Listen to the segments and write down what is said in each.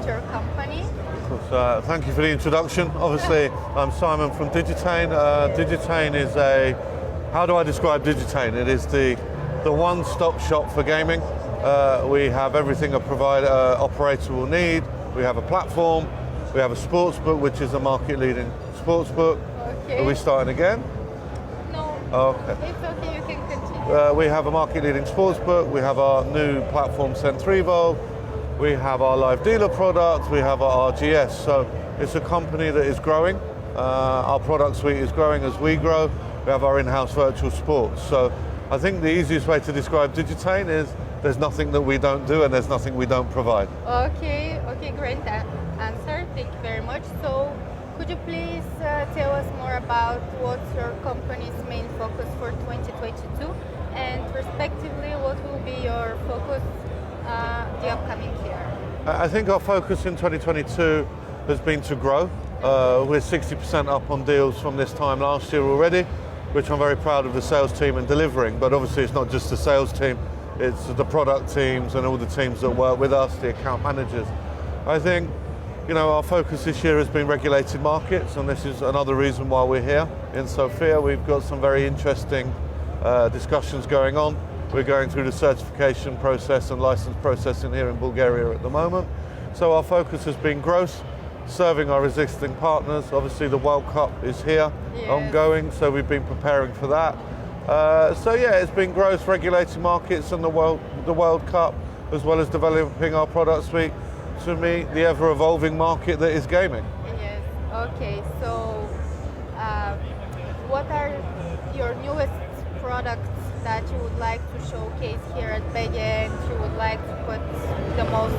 about your company? Thank you for the introduction. Obviously, I'm Simon from Digitain. Digitain is how do I describe Digitain? It is the one-stop shop for gaming. We have everything a operator will need. We have a platform, we have a sportsbook, which is a market-leading sportsbook. Okay. Are we starting again? No. Okay. It's okay, you can continue. We have a market-leading sportsbook. We have our new platform, Centrivo. We have our live dealer product. We have our RGS. So it's a company that is growing. Our product suite is growing as we grow. We have our in-house virtual sports. So I think the easiest way to describe Digitain is there's nothing that we don't do and there's nothing we don't provide. Okay, great answer. Thank you very much. So could you please tell us more about what's your company's main focus for 2022 and respectively what will be your focus the upcoming year? I think our focus in 2022 has been to grow. We're 60% up on deals from this time last year already, which I'm very proud of the sales team in delivering. But obviously it's not just the sales team, it's the product teams and all the teams that work with us, the account managers. I think, our focus this year has been regulated markets, and this is another reason why we're here in Sofia. We've got some very interesting discussions going on. We're going through the certification process and license processing here in Bulgaria at the moment. So our focus has been growth, serving our existing partners. Obviously the World Cup is here, ongoing, so we've been preparing for that. It's been growth, regulated markets and the World Cup, as well as developing our product suite to meet the ever-evolving market that is gaming. Yes, okay, so what are your newest products that you would like to showcase here at BEGE and you would like to put the most?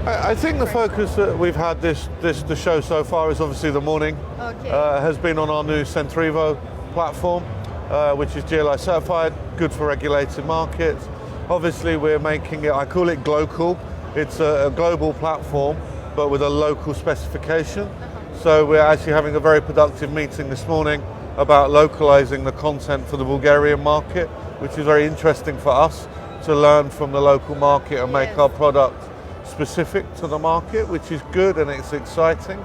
I think the focus that we've had the show so far is obviously the morning. Okay. Has been on our new Centrivo platform, which is GLI certified, good for regulated markets. Obviously we're making it, I call it global. It's a global platform, but with a local specification. So we're actually having a very productive meeting this morning about localizing the content for the Bulgarian market, which is very interesting for us to learn from the local market and make our product specific to the market, which is good and it's exciting.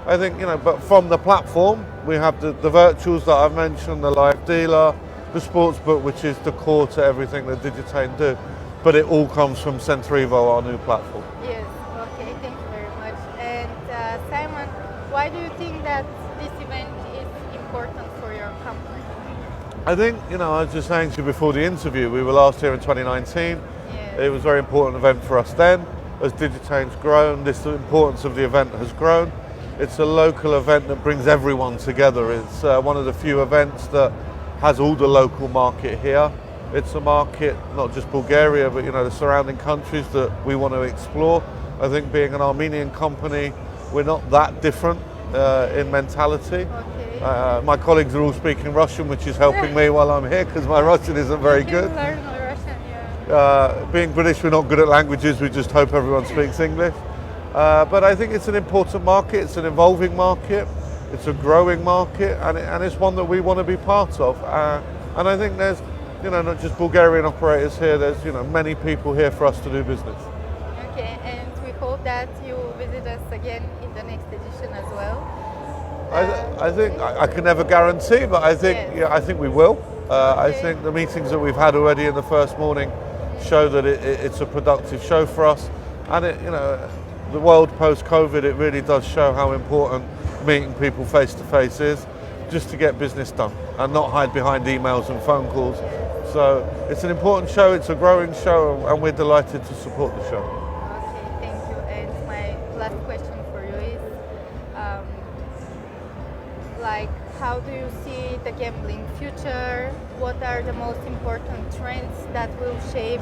I think, but from the platform, we have the virtuals that I've mentioned, the live dealer, the sportsbook, which is the core to everything that Digitain do. But it all comes from Centrivo, our new platform. Yes, okay, thank you very much. And Simon, why do you think that this event is important for your company? I think, I was just saying to you before the interview, we were last here in 2019. Yes. It was a very important event for us then. As Digitain's grown, the importance of the event has grown. It's a local event that brings everyone together. It's one of the few events that has all the local market here. It's a market, not just Bulgaria, but the surrounding countries that we want to explore. I think being an Armenian company, we're not that different in mentality. Okay. My colleagues are all speaking Russian, which is helping me while I'm here because my Russian isn't very good. Learn Russian, being British, we're not good at languages, we just hope everyone speaks English. But I think it's an important market, it's an evolving market, it's a growing market, and it's one that we want to be part of. And I think there's, not just Bulgarian operators here, there's, many people here for us to do business. Okay, and we hope that you visit us again in the next edition as well. I think I can never guarantee, but I think I think we will. I think the meetings that we've had already in the first morning show that it's a productive show for us, and the world post-COVID, it really does show how important meeting people face to face is, just to get business done and not hide behind emails and phone calls. So it's an important show, it's a growing show, and we're delighted to support the show. Okay, thank you. And my last question for you is, how do you see the gambling future? What are the most important trends that will shape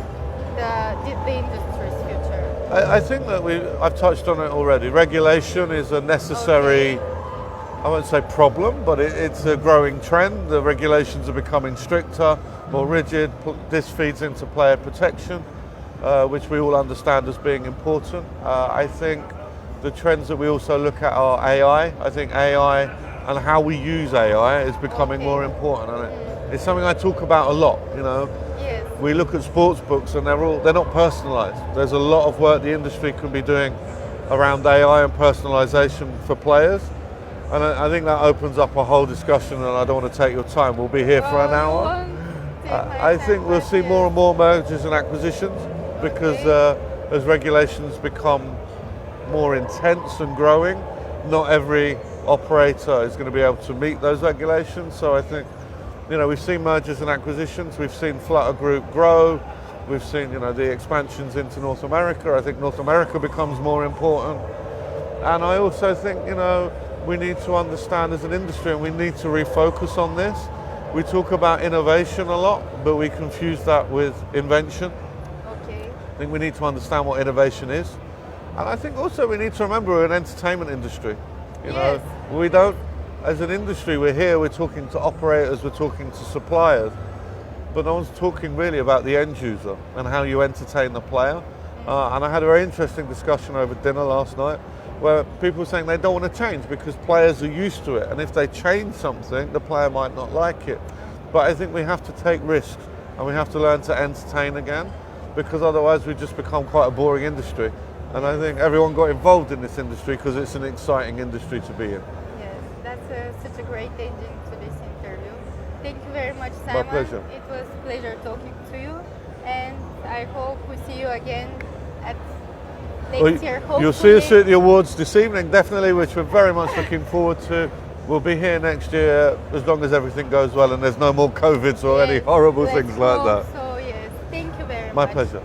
the industry's future? I think that I've touched on it already. Regulation is a necessary, I won't say problem, but it's a growing trend. The regulations are becoming stricter, more rigid. This feeds into player protection, which we all understand as being important. I think the trends that we also look at are AI. I think AI and how we use AI is becoming more important. And it's something I talk about a lot, Yes. We look at sports books and they're not personalized. There's a lot of work the industry can be doing around AI and personalization for players. And I think that opens up a whole discussion, and I don't want to take your time. We'll be here for an hour. I think we'll see more and more mergers and acquisitions because as regulations become more intense and growing, not every operator is going to be able to meet those regulations. So I think, we've seen mergers and acquisitions. We've seen Flutter Group grow. We've seen, the expansions into North America. I think North America becomes more important. And I also think, we need to understand as an industry, and we need to refocus on this. We talk about innovation a lot, but we confuse that with invention. Okay. I think we need to understand what innovation is. And I think also we need to remember we're an entertainment industry. Yes. We don't, as an industry, we're here, we're talking to operators, we're talking to suppliers, but no one's talking really about the end user and how you entertain the player. And I had a very interesting discussion over dinner last night where people were saying they don't want to change because players are used to it, and if they change something, the player might not like it. But I think we have to take risks and we have to learn to entertain again, because otherwise we just become quite a boring industry. And I think everyone got involved in this industry because it's an exciting industry to be in. Yes, that's such a great ending to this interview. Thank you very much, Simon. My pleasure. It was a pleasure talking to you, and I hope we see you again at next year. Hopefully. You'll see us at the awards this evening, definitely, which we're very much looking forward to. We'll be here next year as long as everything goes well and there's no more COVIDs or any horrible things like that. So yes, thank you very much. My pleasure.